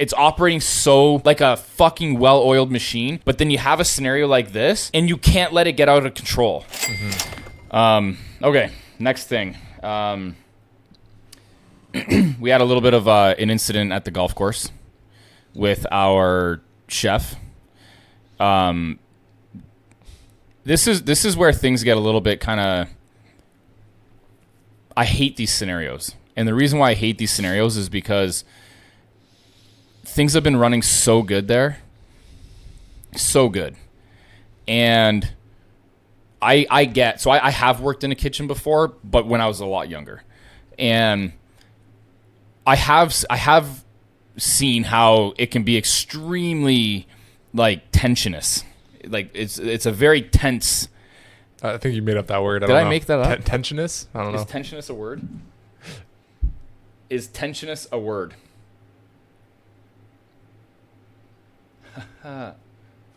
it's operating so like a fucking well-oiled machine, but then you have a scenario like this and you can't let it get out of control. Okay, next thing. We had a little bit of an incident at the golf course with our chef. This is where things get a little bit kind of... I hate these scenarios. And the reason why I hate these scenarios is because things have been running so good there. So good. And I have worked in a kitchen before, but when I was a lot younger. And I have seen how it can be extremely like tensionous. Like it's a very tense. I think you made up that word. Did I make that up? Tensionous? I don't know. Is tensionous a word? Is tensionous a word?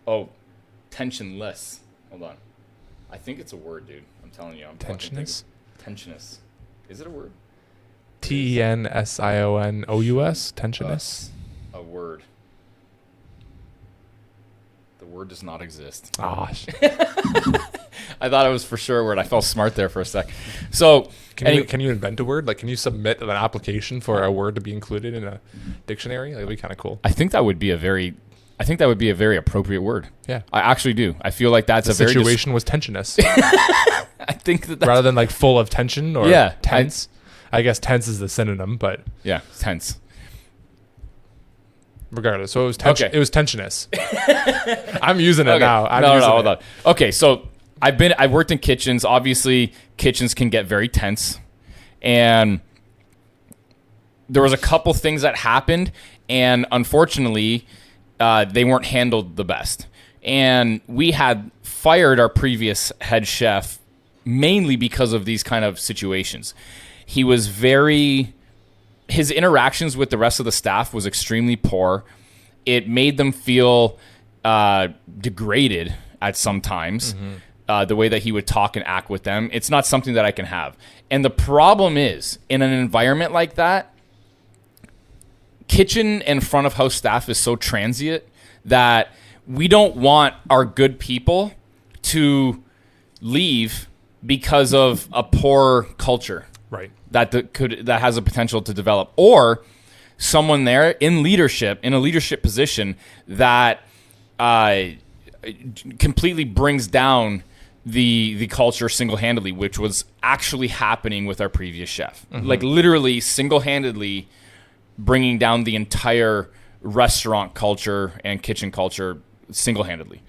Oh, tensionless. Hold on. I think it's a word, dude. I'm telling you. Tensionous? Tensionous. Is it a word? Tensionous? Tensionous? A word. The word does not exist. Ah, shit. I thought it was for sure a word. I felt smart there for a sec. So, can you invent a word? Like, can you submit an application for a word to be included in a dictionary? Like, that'd be kind of cool. I think that would be a very appropriate word. Yeah, I actually do. I feel like that's the situation was tensionous. I think that rather than like full of tension or tense. I guess tense is the synonym, but yeah, tense. Regardless, so it was tension. Okay. It was tensionous. I'm using it now. Hold on. Okay, so I've worked in kitchens. Obviously, kitchens can get very tense, and there was a couple things that happened, and unfortunately, they weren't handled the best. And we had fired our previous head chef mainly because of these kind of situations. His interactions with the rest of the staff was extremely poor. It made them feel degraded at some times. The way that he would talk and act with them. It's not something that I can have. And the problem is, in an environment like that, kitchen and front of house staff is so transient that we don't want our good people to leave because of a poor culture. Right. That has a potential to develop, or someone there in a leadership position that completely brings down the culture single-handedly, which was actually happening with our previous chef. Like literally single-handedly bringing down the entire restaurant culture and kitchen culture single-handedly.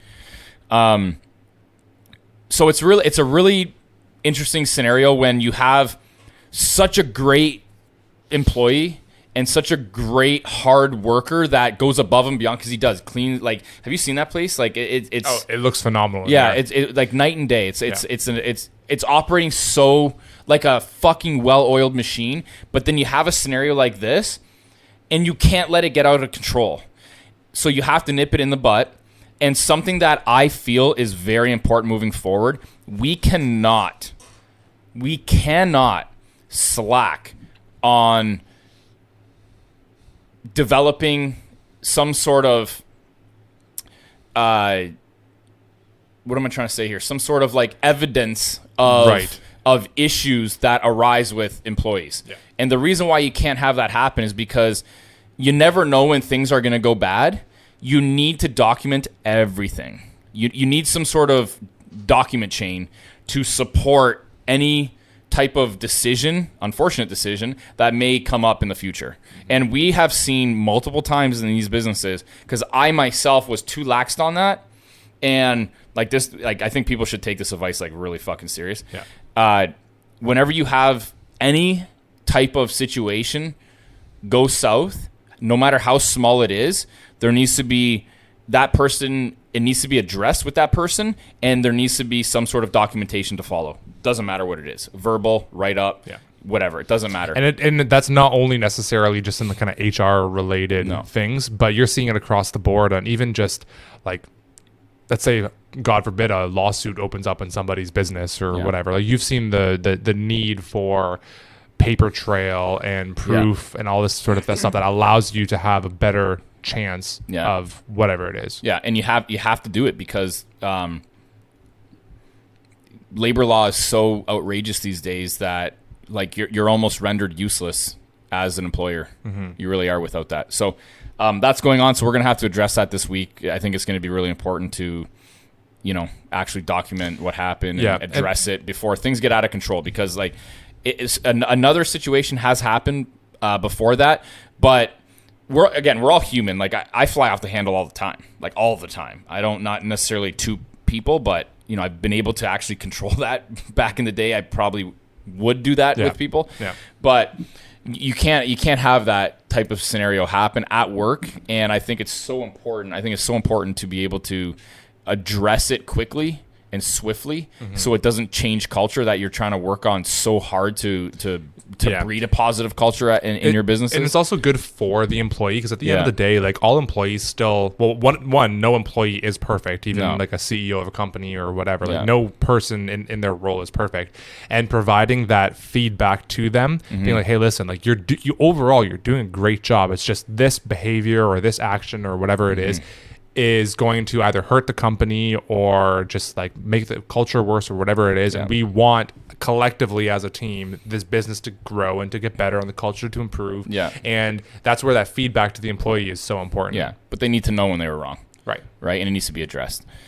So it's a really interesting scenario when you have such a great employee and such a great hard worker that goes above and beyond because he does clean. Like, have you seen that place? Like, it looks phenomenal. Yeah, it's like night and day. It's operating so like a fucking well-oiled machine. But then you have a scenario like this, and you can't let it get out of control. So you have to nip it in the butt. And something that I feel is very important moving forward: we cannot slack on developing some sort of what am I trying to say here? Some sort of like evidence of issues that arise with employees. Yeah. And the reason why you can't have that happen is because you never know when things are going to go bad. You need to document everything. You need some sort of document chain to support any type of unfortunate decision that may come up in the future. And we have seen multiple times in these businesses, because I myself was too laxed on that. And like this, like I think people should take this advice like really fucking serious. Yeah. Whenever you have any type of situation go south, no matter how small it is, there needs to be that person. It needs to be addressed with that person, and there needs to be some sort of documentation to follow. Doesn't matter what it is, verbal, write up, whatever. It doesn't matter. And that's not only necessarily just in the kind of HR related things, but you're seeing it across the board. And even just like, let's say, God forbid, a lawsuit opens up in somebody's business or whatever. Like, you've seen the need for paper trail and proof and all this sort of stuff that allows you to have a better chance of whatever it is. Yeah, and you have to do it because labor law is so outrageous these days that like you're almost rendered useless as an employer. You really are without that. So that's going on. So we're going to have to address that this week. I think it's going to be really important to, actually document what happened and address it before things get out of control, because like another situation has happened before that, but we're all human. Like I fly off the handle all the time, like all the time. I don't, not necessarily to people, but I've been able to actually control that. Back in the day, I probably would do that with people, but you can't have that type of scenario happen at work. And I think it's so important to be able to address it quickly and swiftly, so it doesn't change culture that you're trying to work on so hard to breed a positive culture in your business. And it's also good for the employee, because at the end of the day, like all employees still, well, one, no employee is perfect, even like a CEO of a company or whatever. Like no person in their role is perfect. And providing that feedback to them, being like, hey, listen, like you're doing a great job. It's just this behavior or this action or whatever it is going to either hurt the company or just like make the culture worse or whatever it is. And we want collectively as a team this business to grow and to get better and the culture to improve. And that's where that feedback to the employee is so important. But they need to know when they were wrong. Right. And it needs to be addressed.